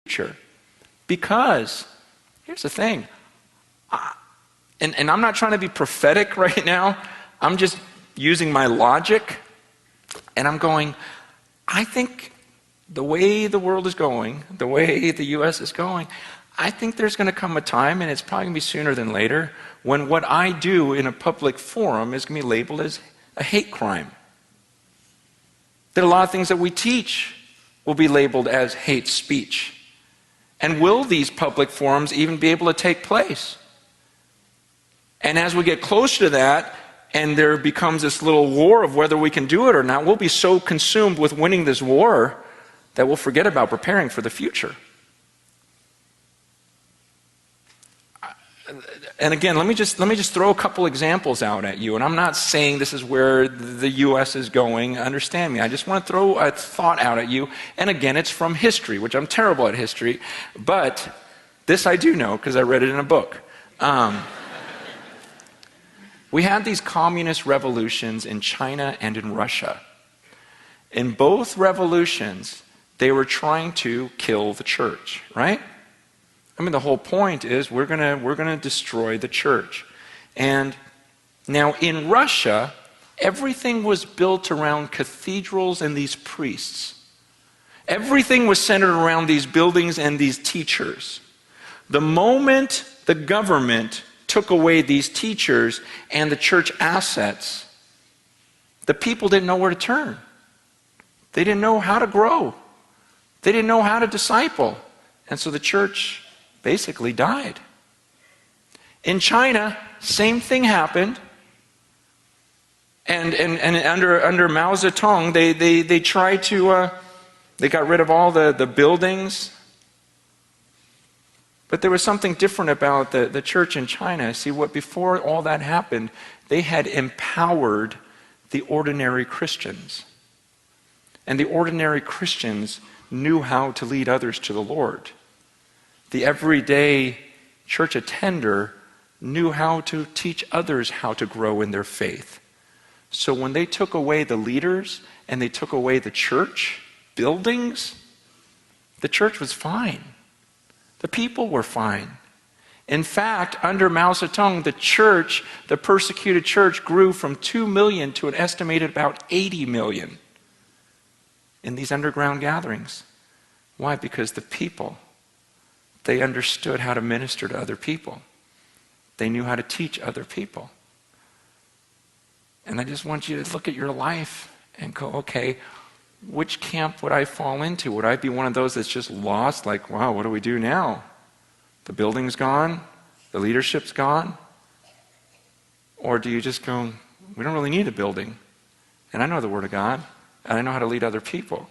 future. Because, here's the thing, and I'm not trying to be prophetic right now, I'm just using my logic, and I'm going, I think the way the world is going, the way the U.S. is going, I think there's going to come a time, and it's probably going to be sooner than later, when what I do in a public forum is going to be labeled as a hate crime. That a lot of things that we teach will be labeled as hate speech. And will these public forums even be able to take place? And as we get closer to that, and there becomes this little war of whether we can do it or not, we'll be so consumed with winning this war that we'll forget about preparing for the future. And again, let me just throw a couple examples out at you. And I'm not saying this is where the U.S. is going. Understand me. I just want to throw a thought out at you. And again, it's from history, which I'm terrible at history. But this I do know because I read it in a book. We had these communist revolutions in China and in Russia. In both revolutions, they were trying to kill the church, right? I mean, the whole point is we're gonna destroy the church. And now in Russia, everything was built around cathedrals and these priests. Everything was centered around these buildings and these teachers. The moment the government took away these teachers and the church assets, the people didn't know where to turn. They didn't know how to grow. They didn't know how to disciple. And so the church basically died. In China, same thing happened. And under Mao Zedong, they tried to, they got rid of all the buildings. But there was something different about the church in China. See, before all that happened, they had empowered the ordinary Christians. And the ordinary Christians knew how to lead others to the Lord. The everyday church attender knew how to teach others how to grow in their faith. So when they took away the leaders and they took away the church buildings, the church was fine. The people were fine. In fact, under Mao Zedong, the church, the persecuted church, grew from 2 million to an estimated about 80 million in these underground gatherings. Why? Because the people, they understood how to minister to other people. They knew how to teach other people. And I just want you to look at your life and go, okay, which camp would I fall into? Would I be one of those that's just lost, like, wow, what do we do now? The building's gone? The leadership's gone? Or do you just go, we don't really need a building. And I know the Word of God, and I know how to lead other people.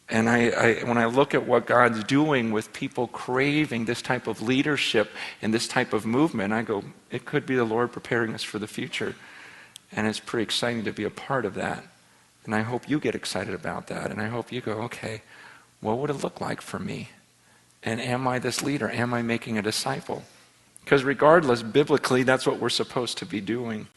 And when I look at what God's doing with people craving this type of leadership and this type of movement, I go, it could be the Lord preparing us for the future. And it's pretty exciting to be a part of that. And I hope you get excited about that. And I hope you go, okay, what would it look like for me? And am I this leader? Am I making a disciple? Because regardless, biblically, that's what we're supposed to be doing.